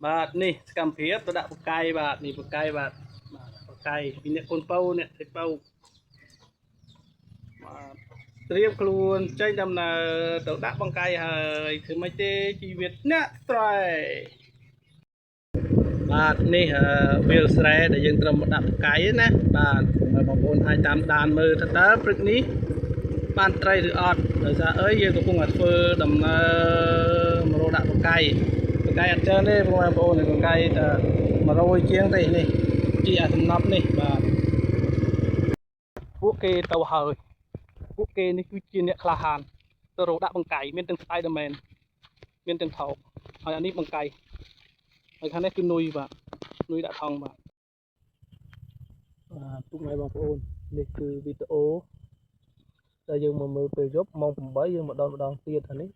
បាទនេះសកម្មភាពទៅដាក់បកាយបាទនេះបកាយបាទបកាយពីអ្នកកូនពៅអ្នកទៅពៅបាទត្រៀមខ្លួនចេញដំណើរទៅដាក់បកាយហើយធ្វើម៉េចទេជីវិតអ្នកស្រែបាទនេះវាលស្រែដែលយើងត្រូវមកដាក់បកាយណាបាទបងប្អូនអាចតាមដានមើលថាតើព្រឹកនេះបានត្រីឬអត់ដោយសារអីយើងកំពុងតែធ្វើដំណើរមករកដាក់បកាយអត់ច្រើនទេបងប្អូនបកាយតែ100ជាងទេនេះជាសំណប់នេះបាទពួកគេទៅហើយពួកគេនេះគឺជាអ្នកក្លាហានទៅរកដាក់បកាយមានទាំង Spider-Man មានទាំងថោកហើយអានេះបកាយហើយខាងនេះគឺនុយបាទនុយដាក់ថងបាទពុកម៉ែបងប្អូននេះគឺវីដេអូដែលយើងមកមើលពេលយប់ម៉ោង8យើងមកដល់ម្ដងទៀតអានេះ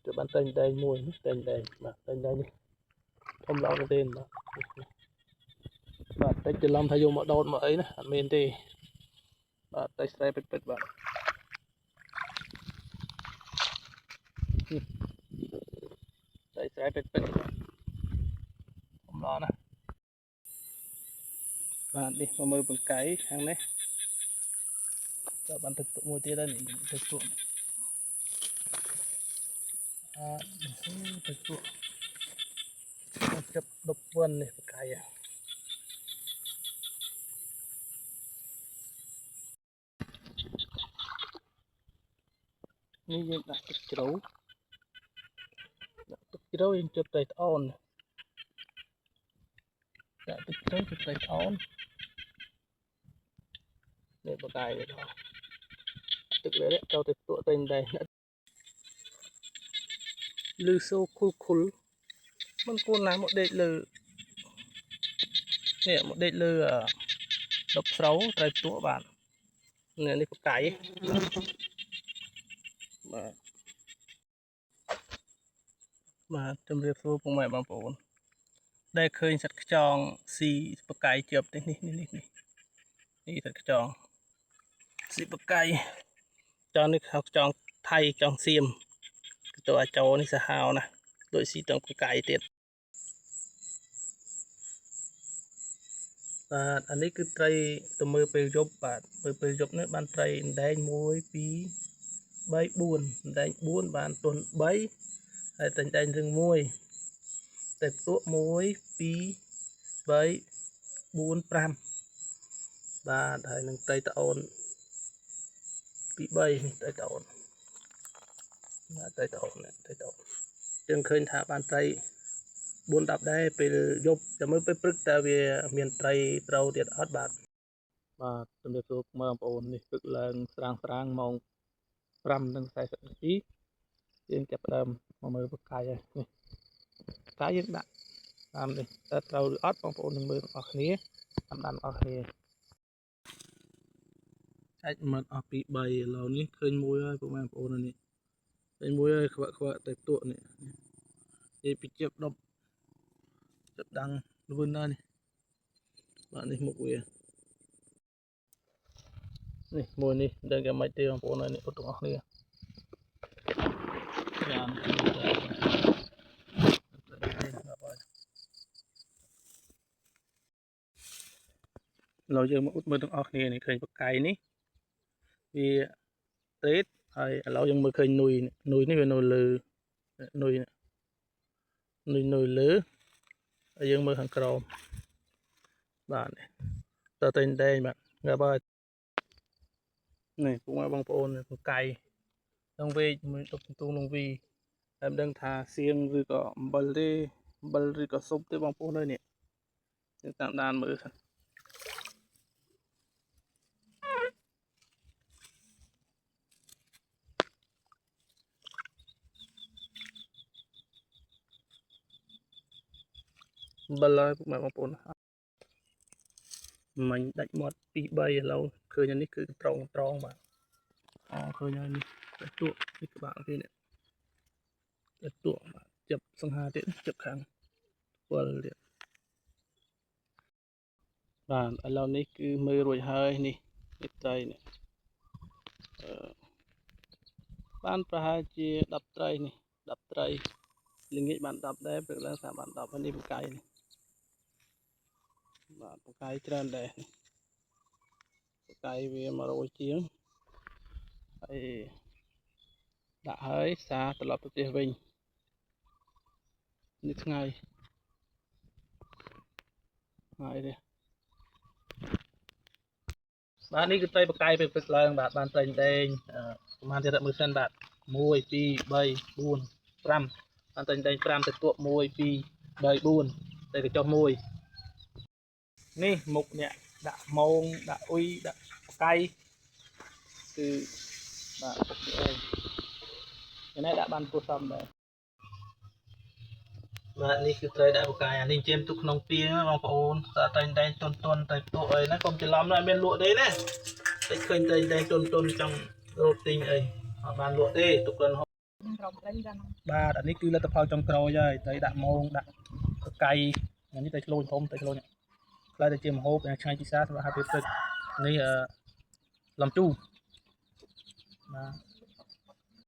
គឺបានតែងតែងមួយនេះតែងតែងបាទតែងតែងនេះធំល្អមែនទេបាទតិចច្រឡំថាយកមកដោតមកអីណាអត់មែនទេបាទតែស្រែពិតៗបាទតែស្រែពិតៗធំល្អណាស់បាទនេះមកមើលបង្កាយខាងនេះក៏បានទឹកមួយទៀតហើយនេះទឹកពួកទឹកពួកចាប់10វ៉ាន់នេះបង្កាយនេះយើងដាក់ទឹកជ្រៅយើងជប់ត្រីត្អូនដាក់ទឹកជ្រៅជប់ត្រីត្អូននេះបង្កាយទៅដល់ទឹកលេទៅទៅទួតែងតែលឺសូខុលមិនគួរណាមកដេកលើនេះមកដេកលើដប់ស្រូវត្រីទួបាទនេះបង្កាយបាទជំរាបសួរពុកម៉ែបងប្អូនដែលឃើញសត្វខ្យងស៊ីបកាយជាប់នេះសត្វខ្យងស៊ីបកាយចង់នេះខ្យងថៃខ្យងសៀមទៅអាចោនេះសាហាវណាដូចស៊ីទាំងបកាយទៀតបាទអានេះគឺត្រីទៅមើលពេលយប់បាទមើលពេលយប់នេះបានត្រីអណ្ដែង1 2 3 4អណ្ដែង4បានទន់3ហើយតែអណ្ដែងរឹង1តែផ្ទក់1 2 3 4 5បាទហើយនឹងត្រីត្អូន2 3នេះត្រីត្អូនបាទត្រីត្អូនយើងឃើញថាបានត្រី4 10ដែរពេលយប់តែមើលពេលព្រឹកតើវាមានត្រីត្រូវទៀតអត់បាទជំរាបសួរបងប្អូននេះព្រឹកឡើងស្រាងម៉ោង5:40 នាទីយើងចាប់ផ្ដើមមកមើលបកាយហើយនេះបកាយយើងដាក់តាមនេះតើត្រូវឬអត់បងប្អូននឹងមើលទាំងអស់គ្នាតាមដានអស់គ្នាអាចមកអស់ពី3ឥឡូវនេះឃើញមួយហើយបងប្អូននេះឃើញមួយហើយខ្វាក់តែទួនេះនិយាយពីជិប10ចាប់ដាំងលឿនណាស់នេះបាទនេះមុខវានេះមួយនេះដឹងតែមិនទេបងប្អូននេះអត់ទាំងអស់គ្នាយ៉ាងเราយើងមកអ៊ុតមើលទាំងអស់គ្នានេះឃើញបកាយនេះវាត្រេតហើយឥឡូវយើងមើលឃើញនុយនេះវានៅលើនុយនៅលើហើយយើងមើលខាងក្រោមបាទតើតែងបាទងាប់ហើយនេះពុកម៉ែបងប្អូនបកាយក្នុងវែកមួយតុកទូក្នុងវីតែមិនដឹងថាសៀងឬក៏អំបិលទេអំបិលឬក៏ស៊ុបទេបងប្អូនអើយនេះយើងតាមដានមើលថាអំបិលហើយពុកម៉ែបងប្អូនមិញដាច់មាត់2 3ឥឡូវឃើញអានេះគឺត្រង់បាទឃើញហើយនេះទួនេះក្បាលគេនេះទួបាទចាប់សង្ហាទៀតចាប់ខាង7ទៀតបាទឥឡូវនេះគឺមើលរួចហើយនេះត្រីនេះបានប្រហែលជា10ត្រីនេះ10ត្រី ល្ងាចបាន10ដែរព្រឹកឡើងថាបាន10ហើយនេះបកាយនេះបាទបកាយច្រើនដែរបកាយវា100ជាងហើយដាក់ហើយសារត្រឡប់ទៅផ្ទះវិញនេះថ្ងៃហើយនេះបាទនេះគឺត្រីបកាយពេលព្រឹកឡើងបាទបានត្រីដែងប្រហែលទៀតមើលសិនបាទ1 2 3 4 5បានត្រីដែង5ទៅទួក1 2 3 4ទៅកញ្ចុះ1នេះមុខអ្នកដាក់ម៉ោងដាក់អ៊ុយដាក់បកាយគឺបាទពុកនេះឯងនេះដាក់បានគួរសមដែរបាទនេះគឺត្រីដាក់បកាយអានេះជិះទុកក្នុងពាងបងប្អូនតែតែងតែតុនទៅទួអីណាកុំច្រឡំណាអត់មានលក់ទេណាតែឃើញតែងតែតុនចង់រត់ទិញអីអត់បានលក់ទេទុកខ្លួនហូបបាទអានេះគឺលទ្ធផលចុងក្រោយហើយត្រីដាក់ម៉ោងដាក់បកាយនេះត្រីឆ្លូញធំត្រីឆ្លូញខ្លាយទៅជាម្ហូបឆ្ងាញ់ពិសាសម្រាប់ហាត់ពេលព្រឹកនេះលំជូរបាទ